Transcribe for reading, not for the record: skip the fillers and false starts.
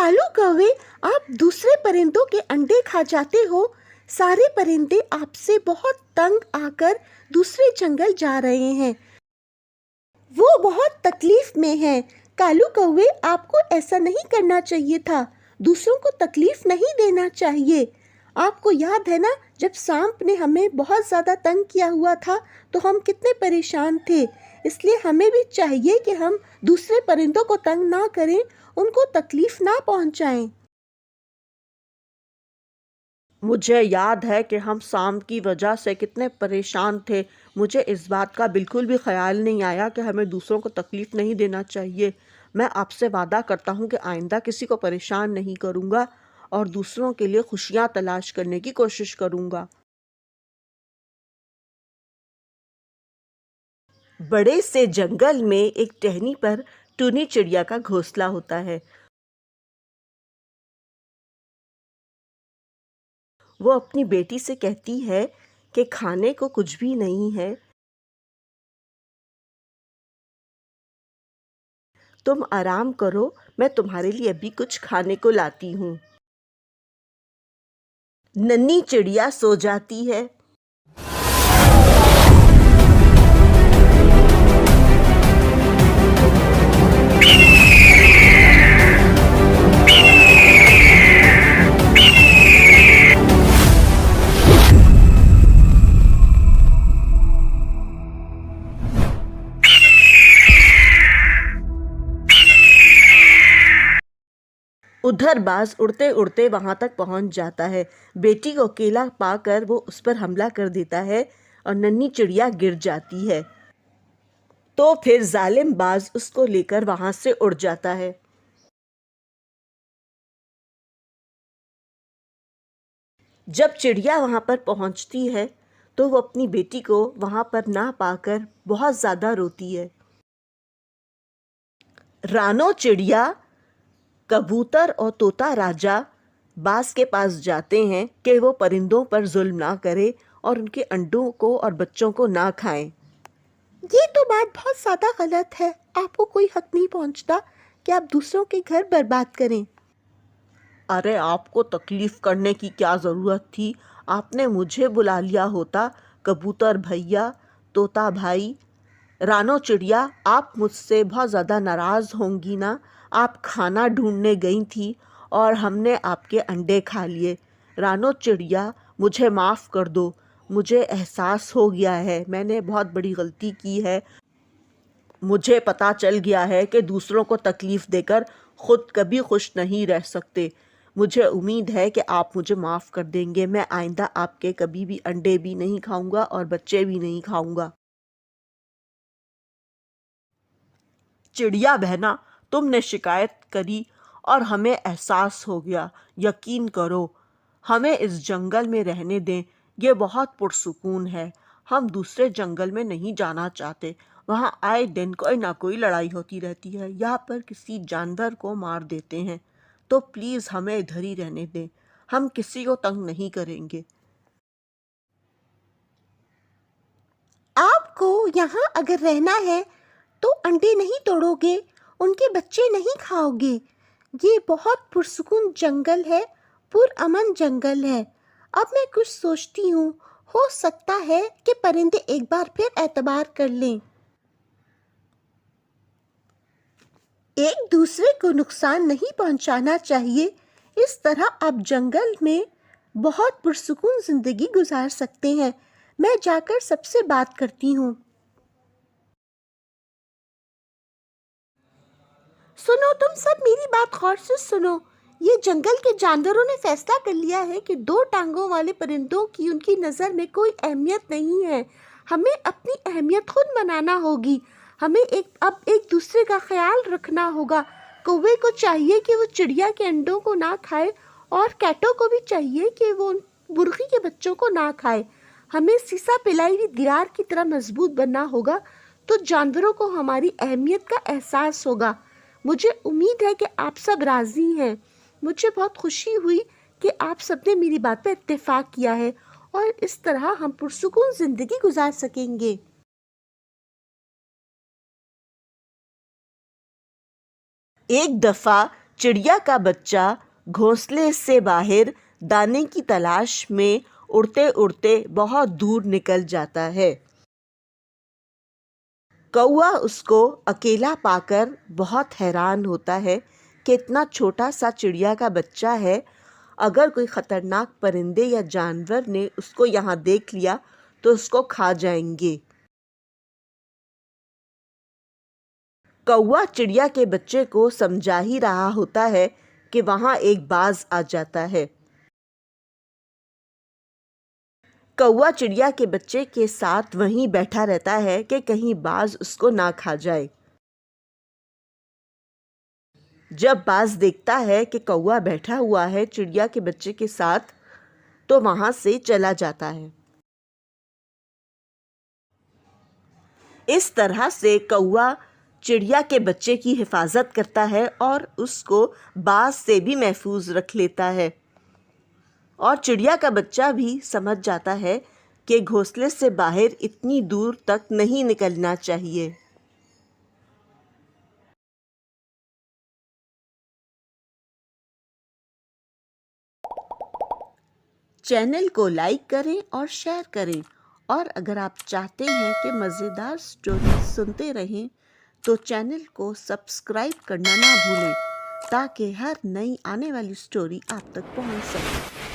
कालू कौवे, आप दूसरे परिंदों के अंडे खा जाते हो। सारे परिंदे आपसे बहुत तंग आकर दूसरे जंगल जा रहे हैं। वो बहुत तकलीफ में हैं। कालू कौवे, आपको ऐसा नहीं करना चाहिए था। दूसरों को तकलीफ नहीं देना चाहिए। आपको याद है ना, जब सांप ने हमें बहुत ज़्यादा तंग किया हुआ था तो हम कितने परेशान थे। इसलिए हमें भी चाहिए कि हम दूसरे परिंदों को तंग ना करें, उनको तकलीफ ना पहुंचाएं। मुझे याद है कि हम सांप की वजह से कितने परेशान थे। मुझे इस बात का बिल्कुल भी ख्याल नहीं आया कि हमें दूसरों को तकलीफ़ नहीं देना चाहिए। मैं आपसे वादा करता हूँ कि आइंदा किसी को परेशान नहीं करूँगा और दूसरों के लिए खुशियाँ तलाश करने की कोशिश करूँगा। बड़े से जंगल में एक टहनी पर टूनी चिड़िया का घोंसला होता है। वो अपनी बेटी से कहती है कि खाने को कुछ भी नहीं है, तुम आराम करो, मैं तुम्हारे लिए अभी कुछ खाने को लाती हूँ। नन्ही चिड़िया सो जाती है। उधर बाज उड़ते उड़ते वहां तक पहुंच जाता है। बेटी को अकेला पाकर वो उस पर हमला कर देता है और नन्ही चिड़िया गिर जाती है। तो फिर जालिम बाज उसको लेकर वहां से उड़ जाता है। जब चिड़िया वहां पर पहुंचती है तो वो अपनी बेटी को वहां पर ना पाकर बहुत ज्यादा रोती है। रानो चिड़िया, कबूतर और तोता राजा बाज के पास जाते हैं कि वो परिंदों पर जुल्म ना करे और उनके अंडों को और बच्चों को ना खाएं। ये तो बात बहुत ज़्यादा गलत है। आपको कोई हक नहीं पहुंचता कि आप दूसरों के घर बर्बाद करें। अरे आपको तकलीफ करने की क्या ज़रूरत थी? आपने मुझे बुला लिया होता। कबूतर भैया, तोता भाई, रानो चिड़िया, आप मुझसे बहुत ज़्यादा नाराज़ होंगी ना? आप खाना ढूंढने गई थी और हमने आपके अंडे खा लिए। रानो चिड़िया, मुझे माफ़ कर दो। मुझे एहसास हो गया है, मैंने बहुत बड़ी गलती की है। मुझे पता चल गया है कि दूसरों को तकलीफ़ देकर खुद कभी खुश नहीं रह सकते। मुझे उम्मीद है कि आप मुझे माफ़ कर देंगे। मैं आइंदा आपके कभी भी अंडे भी नहीं खाऊंगा और बच्चे भी नहीं खाऊंगा। चिड़िया बहना, तुमने शिकायत करी और हमें एहसास हो गया। यकीन करो, हमें इस जंगल में रहने दें, ये बहुत पुरसुकून है। हम दूसरे जंगल में नहीं जाना चाहते। वहाँ आए दिन कोई ना कोई लड़ाई होती रहती है, यहाँ पर किसी जानवर को मार देते हैं। तो प्लीज़ हमें इधर ही रहने दें, हम किसी को तंग नहीं करेंगे। आपको यहाँ अगर रहना है तो अंडे नहीं तोड़ोगे, उनके बच्चे नहीं खाओगे। ये बहुत पुरसुकून जंगल है, पुरअमन जंगल है। अब मैं कुछ सोचती हूँ, हो सकता है कि परिंदे एक बार फिर एतबार कर लें। एक दूसरे को नुकसान नहीं पहुंचाना चाहिए। इस तरह आप जंगल में बहुत पुरसुकून जिंदगी गुजार सकते हैं। मैं जाकर सबसे बात करती हूँ। सुनो, तुम सब मेरी बात गौर से सुनो। ये जंगल के जानवरों ने फैसला कर लिया है कि दो टांगों वाले परिंदों की उनकी नज़र में कोई अहमियत नहीं है। हमें अपनी अहमियत खुद बनाना होगी। हमें अब एक दूसरे का ख्याल रखना होगा। कौवे को चाहिए कि वो चिड़िया के अंडों को ना खाए और कैटो को भी चाहिए कि वो मुर्गी के बच्चों को ना खाए। हमें सीसा पिलाई हुई दीवार की तरह मजबूत बनना होगा, तो जानवरों को हमारी अहमियत का एहसास होगा। मुझे उम्मीद है कि आप सब राज़ी हैं। मुझे बहुत खुशी हुई कि आप सबने मेरी बात पर इत्तेफाक किया है और इस तरह हम पुरसुकून ज़िंदगी गुजार सकेंगे। एक दफ़ा चिड़िया का बच्चा घोंसले से बाहर दाने की तलाश में उड़ते उड़ते बहुत दूर निकल जाता है। कौवा उसको अकेला पाकर बहुत हैरान होता है कि इतना छोटा सा चिड़िया का बच्चा है, अगर कोई खतरनाक परिंदे या जानवर ने उसको यहाँ देख लिया तो उसको खा जाएंगे। कौवा चिड़िया के बच्चे को समझा ही रहा होता है कि वहाँ एक बाज आ जाता है। कौवा चिड़िया के बच्चे के साथ वहीं बैठा रहता है कि कहीं बाज उसको ना खा जाए। जब बाज देखता है कि कौवा बैठा हुआ है चिड़िया के बच्चे के साथ, तो वहां से चला जाता है। इस तरह से कौवा चिड़िया के बच्चे की हिफाजत करता है और उसको बाज से भी महफूज रख लेता है। और चिड़िया का बच्चा भी समझ जाता है कि घोंसले से बाहर इतनी दूर तक नहीं निकलना चाहिए। चैनल को लाइक करें और शेयर करें, और अगर आप चाहते हैं कि मज़ेदार स्टोरी सुनते रहें तो चैनल को सब्सक्राइब करना ना भूलें, ताकि हर नई आने वाली स्टोरी आप तक पहुंच सके।